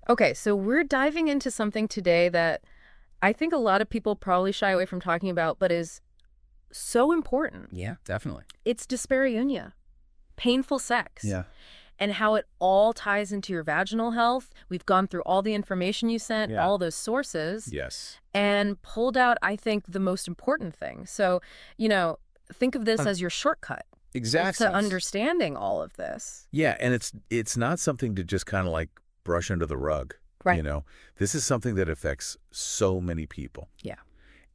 Okay, so we're diving into something today that I think a lot of people probably shy away from talking about, but is so important. Yeah, definitely. It's dyspareunia, painful sex, Yeah. and how it all ties into your vaginal health. We've gone through all the information you sent, Yeah. all those sources, Yes. and pulled out, I think, the most important thing. So, think of this as your shortcut Exactly. to understanding all of this. Yeah, and it's not something to just kind of like brush under the rug. Right. You know, this is something that affects so many people. Yeah.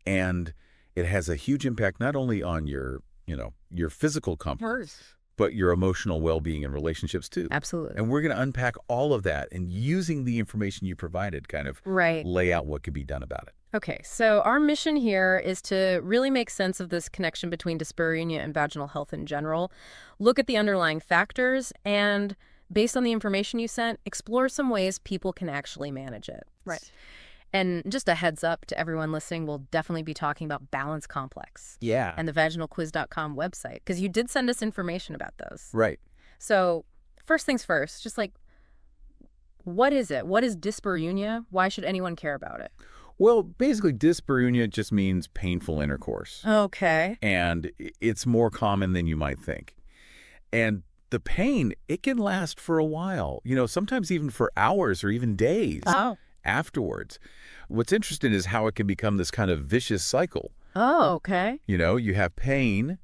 And it has a huge impact not only on your, your physical comfort, but your emotional well-being and relationships too. Absolutely. And we're going to unpack all of that and using the information you provided kind of lay out what could be done about it. Okay, so our mission here is to really make sense of this connection between dyspareunia and vaginal health in general, look at the underlying factors, and based on the information you sent, explore some ways people can actually manage it. Right. And just a heads up to everyone listening, we'll definitely be talking about Balance Complex Yeah. and the vaginalquiz.com website, because you did send us information about those. Right. So first things first, just like, what is it? What is dyspareunia? Why should anyone care about it? Well, basically, dyspareunia just means painful intercourse. Okay. And it's more common than you might think. And the pain, it can last for a while, sometimes even for hours or even days afterwards. What's interesting is how it can become this kind of vicious cycle. Oh, okay. You have pain,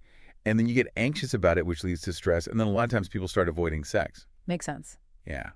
and then you get anxious about it, which leads to stress. And then a lot of times people start avoiding sex. Makes sense. Yeah.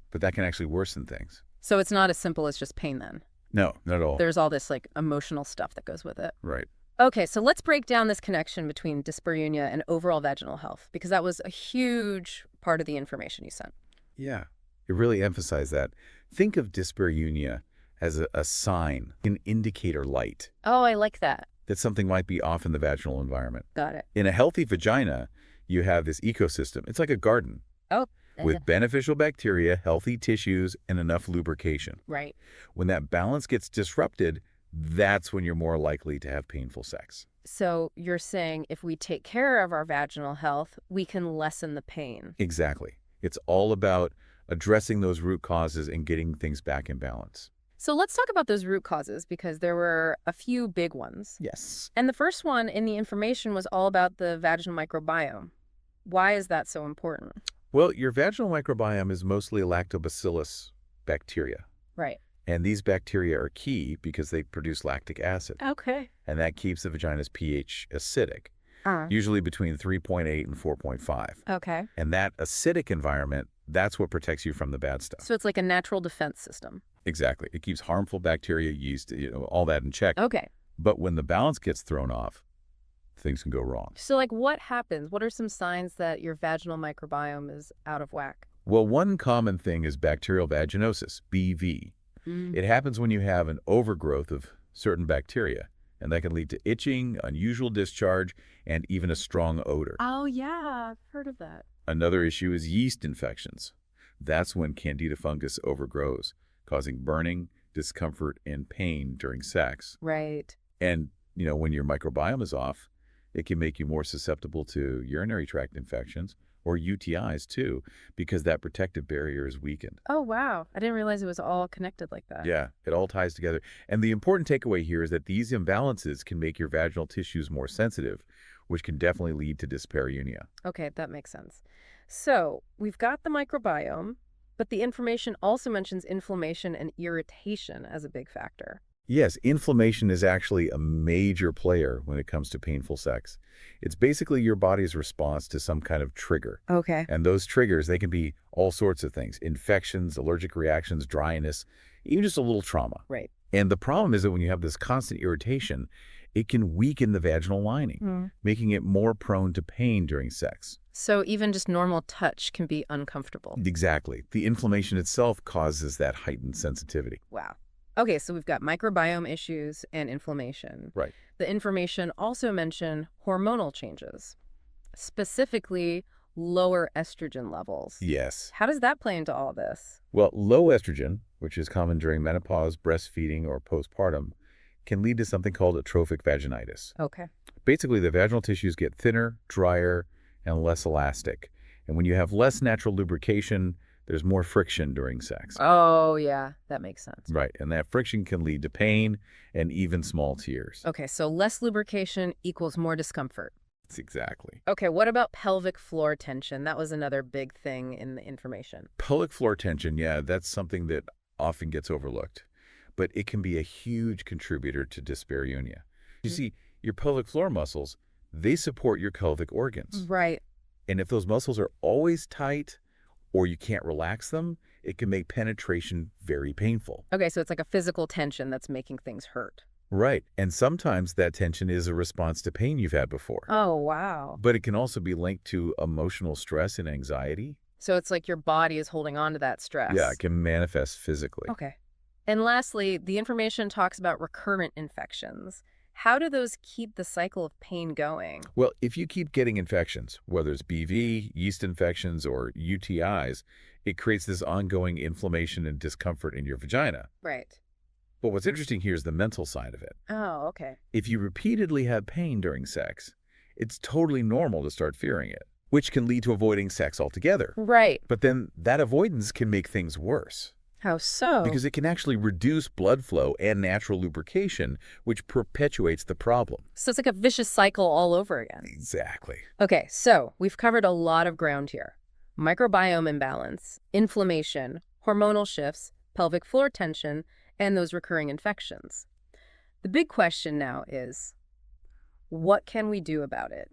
But that can actually worsen things. So it's not as simple as just pain then? No, not at all. There's all this like emotional stuff that goes with it. Right. Okay, so let's break down this connection between dyspareunia and overall vaginal health, because that was a huge part of the information you sent. Yeah. It really emphasized that. Think of dyspareunia as a sign, an indicator light Oh, I like that. that something might be off in the vaginal environment. Got it. In a healthy vagina, you have this ecosystem. It's like a garden Oh. with beneficial bacteria, healthy tissues, and enough lubrication. Right. When that balance gets disrupted, that's when you're more likely to have painful sex. So you're saying if we take care of our vaginal health, we can lessen the pain. Exactly. It's all about addressing those root causes and getting things back in balance. So let's talk about those root causes, because there were a few big ones. Yes. And the first one in the information was all about the vaginal microbiome. Why is that so important? Well, your vaginal microbiome is mostly lactobacillus bacteria. Right. And these bacteria are key because they produce lactic acid. Okay. And that keeps the vagina's pH acidic, usually between 3.8 and 4.5. Okay. And that acidic environment, that's what protects you from the bad stuff. So it's like a natural defense system. Exactly. It keeps harmful bacteria, yeast, all that in check. Okay. But when the balance gets thrown off, things can go wrong. So like what happens? What are some signs that your vaginal microbiome is out of whack? Well, one common thing is bacterial vaginosis, BV. It happens when you have an overgrowth of certain bacteria, and that can lead to itching, unusual discharge, and even a strong odor. Oh, yeah. I've heard of that. Another issue is yeast infections. That's when Candida fungus overgrows, causing burning, discomfort, and pain during sex. Right. And, when your microbiome is off, it can make you more susceptible to urinary tract infections or UTIs too, because that protective barrier is weakened. Oh, wow. I didn't realize it was all connected like that. Yeah, it all ties together. And the important takeaway here is that these imbalances can make your vaginal tissues more sensitive, which can definitely lead to dyspareunia. Okay, that makes sense. So we've got the microbiome, but the information also mentions inflammation and irritation as a big factor. Yes, inflammation is actually a major player when it comes to painful sex. It's basically your body's response to some kind of trigger. Okay. And those triggers, they can be all sorts of things: infections, allergic reactions, dryness, even just a little trauma. Right. And the problem is that when you have this constant irritation, it can weaken the vaginal lining, making it more prone to pain during sex. So even just normal touch can be uncomfortable. Exactly. The inflammation itself causes that heightened sensitivity. Wow. Okay, so we've got microbiome issues and inflammation. Right. The information also mentioned hormonal changes, specifically lower estrogen levels. Yes. How does that play into all this? Well, low estrogen, which is common during menopause, breastfeeding, or postpartum, can lead to something called atrophic vaginitis. Okay. Basically, the vaginal tissues get thinner, drier, and less elastic. And when you have less natural lubrication, there's more friction during sex. Oh, yeah, that makes sense. Right, and that friction can lead to pain and even small tears. Okay, so less lubrication equals more discomfort. That's exactly. Okay, what about pelvic floor tension? That was another big thing in the information. Pelvic floor tension, yeah, that's something that often gets overlooked, but it can be a huge contributor to dyspareunia. You see, your pelvic floor muscles, they support your pelvic organs. Right. And if those muscles are always tight or you can't relax them, it can make penetration very painful. Okay, so it's like a physical tension that's making things hurt. Right. And sometimes that tension is a response to pain you've had before. Oh, wow. But it can also be linked to emotional stress and anxiety. So it's like your body is holding on to that stress. Yeah, it can manifest physically. Okay. And lastly, the information talks about recurrent infections. How do those keep the cycle of pain going? Well, if you keep getting infections, whether it's BV, yeast infections, or UTIs, it creates this ongoing inflammation and discomfort in your vagina. Right. But what's interesting here is the mental side of it. Oh, okay. If you repeatedly have pain during sex, it's totally normal to start fearing it, which can lead to avoiding sex altogether. Right. But then that avoidance can make things worse. How so? Because it can actually reduce blood flow and natural lubrication, which perpetuates the problem. So it's like a vicious cycle all over again. Exactly. Okay, so we've covered a lot of ground here. Microbiome imbalance, inflammation, hormonal shifts, pelvic floor tension, and those recurring infections. The big question now is, what can we do about it?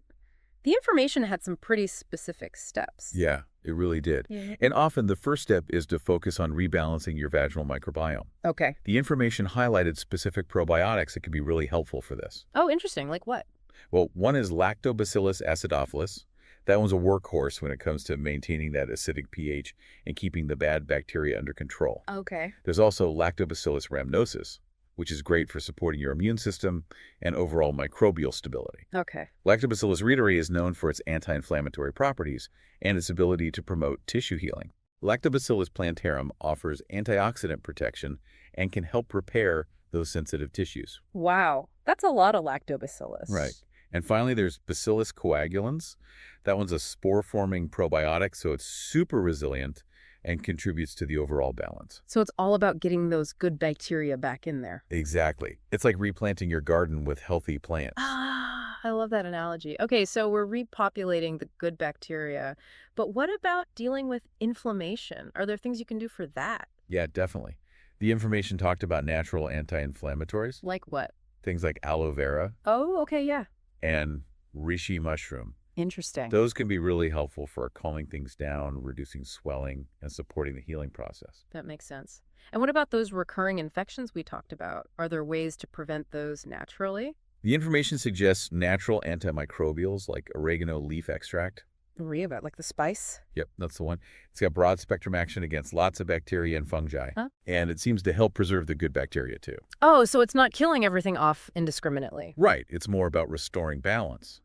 The information had some pretty specific steps. Yeah, it really did. Yeah. And often the first step is to focus on rebalancing your vaginal microbiome. Okay. The information highlighted specific probiotics that can be really helpful for this. Oh, interesting. Like what? Well, one is Lactobacillus acidophilus. That one's a workhorse when it comes to maintaining that acidic pH and keeping the bad bacteria under control. Okay. There's also Lactobacillus rhamnosus, which is great for supporting your immune system and overall microbial stability. Okay. Lactobacillus reuteri is known for its anti-inflammatory properties and its ability to promote tissue healing. Lactobacillus plantarum offers antioxidant protection and can help repair those sensitive tissues. Wow. That's a lot of lactobacillus. Right. And finally, there's Bacillus coagulans. That one's a spore-forming probiotic, so it's super resilient and contributes to the overall balance. So it's all about getting those good bacteria back in there. Exactly. It's like replanting your garden with healthy plants. Ah, I love that analogy. Okay, so we're repopulating the good bacteria, but what about dealing with inflammation? Are there things you can do for that? Yeah, definitely. The information talked about natural anti-inflammatories, Like what? things like aloe vera Oh, okay, yeah. and reishi mushroom. Interesting. Those can be really helpful for calming things down, reducing swelling, and supporting the healing process. That makes sense. And what about those recurring infections we talked about? Are there ways to prevent those naturally? The information suggests natural antimicrobials like oregano leaf extract. Reba, like the spice? Yep, that's the one. It's got broad spectrum action against lots of bacteria and fungi. Huh? And it seems to help preserve the good bacteria too. Oh, so it's not killing everything off indiscriminately. Right, it's more about restoring balance.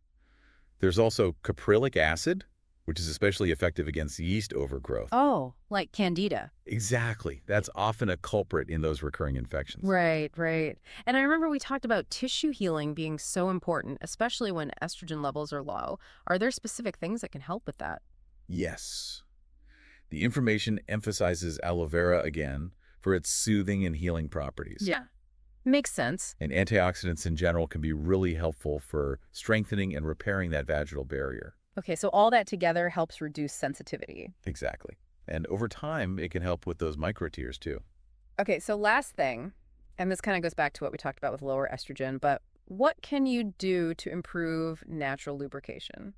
There's also caprylic acid, which is especially effective against yeast overgrowth. Oh, like candida. Exactly. That's often a culprit in those recurring infections. Right, right. And I remember we talked about tissue healing being so important, especially when estrogen levels are low. Are there specific things that can help with that? Yes. The information emphasizes aloe vera again for its soothing and healing properties. Yeah. Makes sense. And antioxidants in general can be really helpful for strengthening and repairing that vaginal barrier. Okay, so all that together helps reduce sensitivity. Exactly. And over time, it can help with those micro tears too. Okay, so last thing, and this kind of goes back to what we talked about with lower estrogen, but what can you do to improve natural lubrication?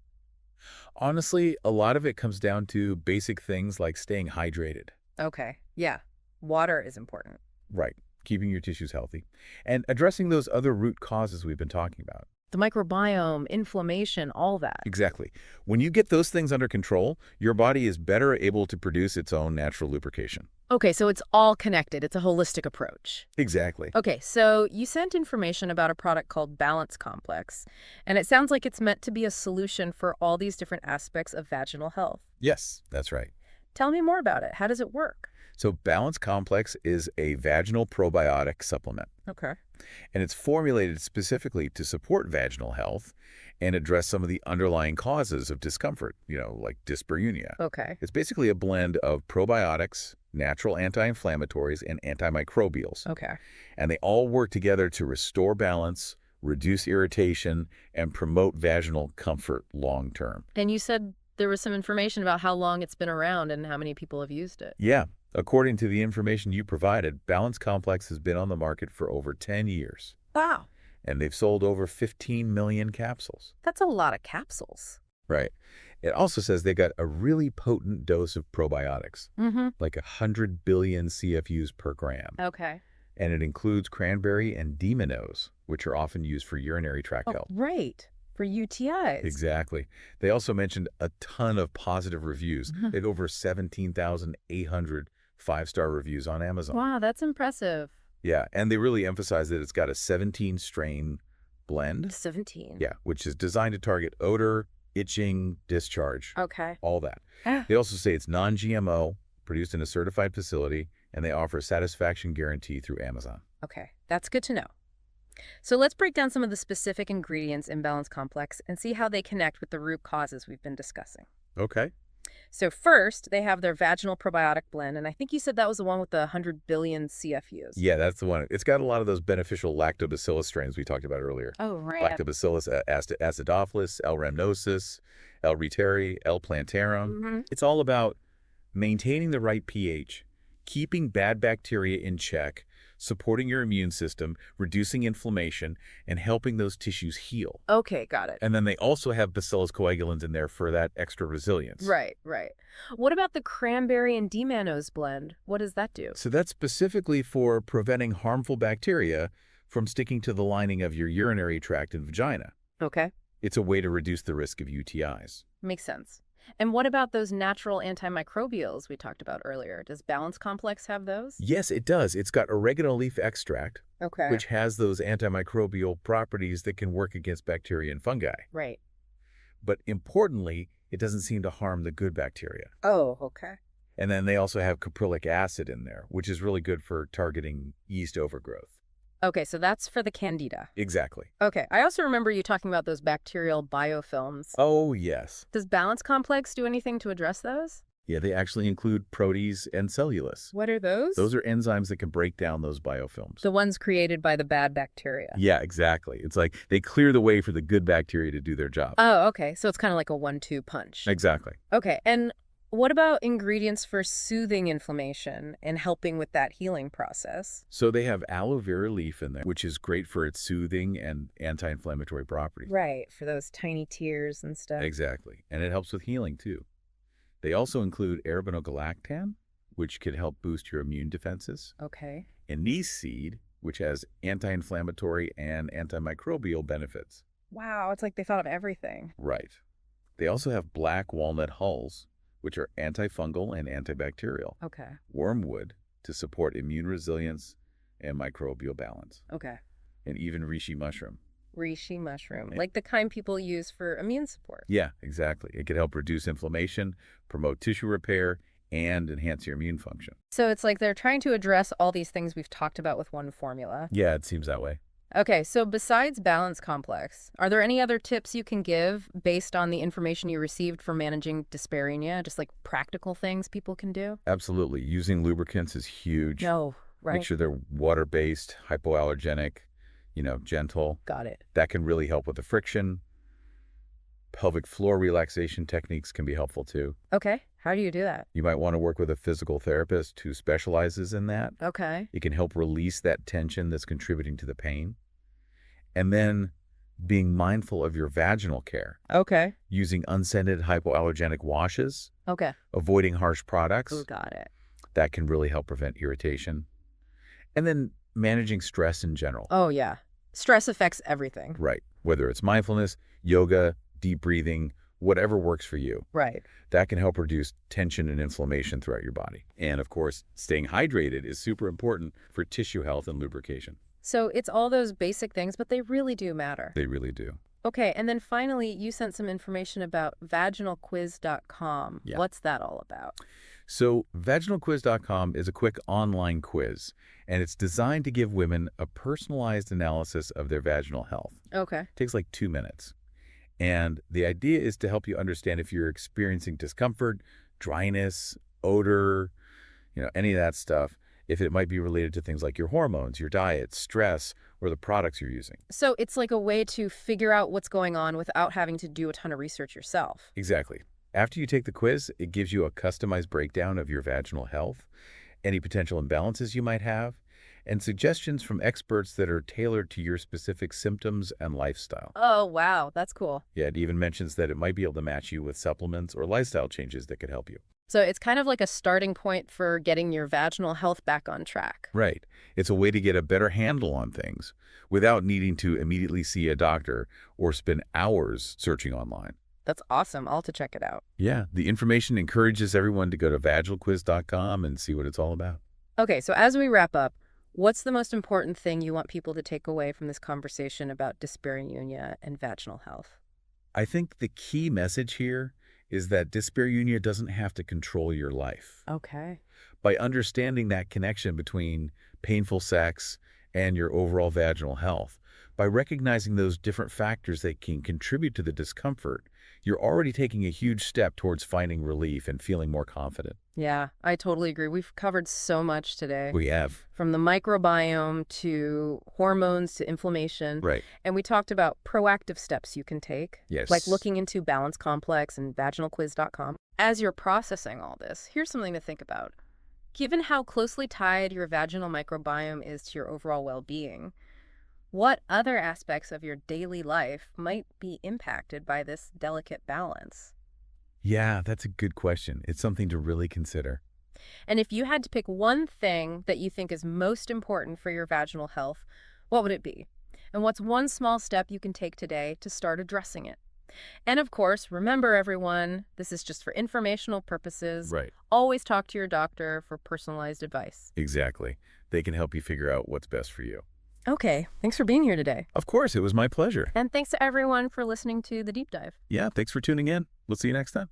Honestly, a lot of it comes down to basic things like staying hydrated. Okay, yeah. Water is important. Right. Keeping your tissues healthy. And addressing those other root causes we've been talking about. The microbiome, inflammation, all that. Exactly. When you get those things under control, your body is better able to produce its own natural lubrication. Okay, so it's all connected. It's a holistic approach. Exactly. Okay, so you sent information about a product called Balance Complex, and it sounds like it's meant to be a solution for all these different aspects of vaginal health. Yes, that's right. Tell me more about it. How does it work? So Balance Complex is a vaginal probiotic supplement, Okay. and it's formulated specifically to support vaginal health and address some of the underlying causes of discomfort, like dyspareunia. Okay. It's basically a blend of probiotics, natural anti-inflammatories, and antimicrobials. Okay. And they all work together to restore balance, reduce irritation, and promote vaginal comfort long term. And you said there was some information about how long it's been around and how many people have used it. Yeah, according to the information you provided, Balance Complex has been on the market for over 10 years. Wow. And they've sold over 15 million capsules. That's a lot of capsules. Right. It also says they got a really potent dose of probiotics, like 100 billion CFUs per gram. Okay. And it includes cranberry and demonose, which are often used for urinary tract health. Right. For UTIs. Exactly. They also mentioned a ton of positive reviews. They had over 17,800 five-star reviews on Amazon. Wow, that's impressive. Yeah, and they really emphasize that it's got a 17-strain blend. 17. Yeah, which is designed to target odor, itching, discharge, Okay. all that. They also say it's non-GMO, produced in a certified facility, and they offer a satisfaction guarantee through Amazon. Okay, that's good to know. So let's break down some of the specific ingredients in Balance Complex and see how they connect with the root causes we've been discussing. Okay. So first, they have their vaginal probiotic blend, and I think you said that was the one with the 100 billion CFUs. Yeah, that's the one. It's got a lot of those beneficial lactobacillus strains we talked about earlier. Oh, right. Lactobacillus acidophilus, L. rhamnosus, L. reuteri, L. plantarum. It's all about maintaining the right pH, keeping bad bacteria in check, supporting your immune system, reducing inflammation, and helping those tissues heal. Okay, got it. And then they also have bacillus coagulans in there for that extra resilience. Right, right. What about the cranberry and demonose blend? What does that do? So that's specifically for preventing harmful bacteria from sticking to the lining of your urinary tract and vagina. Okay. It's a way to reduce the risk of UTIs. Makes sense. And what about those natural antimicrobials we talked about earlier? Does Balance Complex have those? Yes, it does. It's got oregano leaf extract, Okay. which has those antimicrobial properties that can work against bacteria and fungi. Right. But importantly, it doesn't seem to harm the good bacteria. Oh, okay. And then they also have caprylic acid in there, which is really good for targeting yeast overgrowth. Okay, so that's for the candida. Exactly. Okay, I also remember you talking about those bacterial biofilms. Oh, yes. Does Balance Complex do anything to address those? Yeah, they actually include protease and cellulose. What are those? Those are enzymes that can break down those biofilms. The ones created by the bad bacteria. Yeah, exactly. It's like they clear the way for the good bacteria to do their job. Oh, okay. So it's kind of like a 1-2 punch. Exactly. Okay, and what about ingredients for soothing inflammation and helping with that healing process? So they have aloe vera leaf in there, which is great for its soothing and anti-inflammatory properties. Right, for those tiny tears and stuff. Exactly. And it helps with healing, too. They also include arabinogalactan, which could help boost your immune defenses. Okay. Anise seed, which has anti-inflammatory and antimicrobial benefits. Wow, it's like they thought of everything. Right. They also have black walnut hulls, which are antifungal and antibacterial. Okay. Wormwood to support immune resilience and microbial balance. Okay. And even reishi mushroom. Reishi mushroom, like the kind people use for immune support. Yeah, exactly. It could help reduce inflammation, promote tissue repair, and enhance your immune function. So it's like they're trying to address all these things we've talked about with one formula. Yeah, it seems that way. Okay, so besides Balance Complex, are there any other tips you can give based on the information you received for managing dyspareunia? Just like practical things people can do? Absolutely. Using lubricants is huge. No, right. Make sure they're water-based, hypoallergenic, gentle. Got it. That can really help with the friction. Pelvic floor relaxation techniques can be helpful too. Okay, how do you do that? You might want to work with a physical therapist who specializes in that. Okay. It can help release that tension that's contributing to the pain. And then being mindful of your vaginal care. Okay. Using unscented hypoallergenic washes. Okay. Avoiding harsh products. Oh, got it. That can really help prevent irritation. And then managing stress in general. Oh, yeah. Stress affects everything. Right. Whether it's mindfulness, yoga, deep breathing, whatever works for you. Right. That can help reduce tension and inflammation throughout your body. And of course, staying hydrated is super important for tissue health and lubrication. So it's all those basic things, but they really do matter. They really do. Okay, and then finally, you sent some information about vaginalquiz.com. Yeah. What's that all about? So vaginalquiz.com is a quick online quiz, and it's designed to give women a personalized analysis of their vaginal health. Okay. It takes like 2 minutes. And the idea is to help you understand if you're experiencing discomfort, dryness, odor, any of that stuff, if it might be related to things like your hormones, your diet, stress, or the products you're using. So it's like a way to figure out what's going on without having to do a ton of research yourself. Exactly. After you take the quiz, it gives you a customized breakdown of your vaginal health, any potential imbalances you might have, and suggestions from experts that are tailored to your specific symptoms and lifestyle. Oh, wow. That's cool. Yeah, it even mentions that it might be able to match you with supplements or lifestyle changes that could help you. So it's kind of like a starting point for getting your vaginal health back on track. Right. It's a way to get a better handle on things without needing to immediately see a doctor or spend hours searching online. That's awesome. I'll have to check it out. Yeah, the information encourages everyone to go to vaginalquiz.com and see what it's all about. Okay, so as we wrap up, what's the most important thing you want people to take away from this conversation about dyspareunia and vaginal health? I think the key message here is that dyspareunia doesn't have to control your life. Okay. By understanding that connection between painful sex and your overall vaginal health, by recognizing those different factors that can contribute to the discomfort, you're already taking a huge step towards finding relief and feeling more confident. Yeah, I totally agree. We've covered so much today. We have. From the microbiome to hormones to inflammation. Right. And we talked about proactive steps you can take. Yes. Like looking into Balance Complex and vaginalquiz.com. As you're processing all this, here's something to think about. Given how closely tied your vaginal microbiome is to your overall well-being, what other aspects of your daily life might be impacted by this delicate balance? Yeah, that's a good question. It's something to really consider. And if you had to pick one thing that you think is most important for your vaginal health, what would it be? And what's one small step you can take today to start addressing it? And of course, remember everyone, this is just for informational purposes. Right. Always talk to your doctor for personalized advice. Exactly. They can help you figure out what's best for you. Okay, thanks for being here today. Of course, it was my pleasure. And thanks to everyone for listening to The Deep Dive. Yeah, thanks for tuning in. We'll see you next time.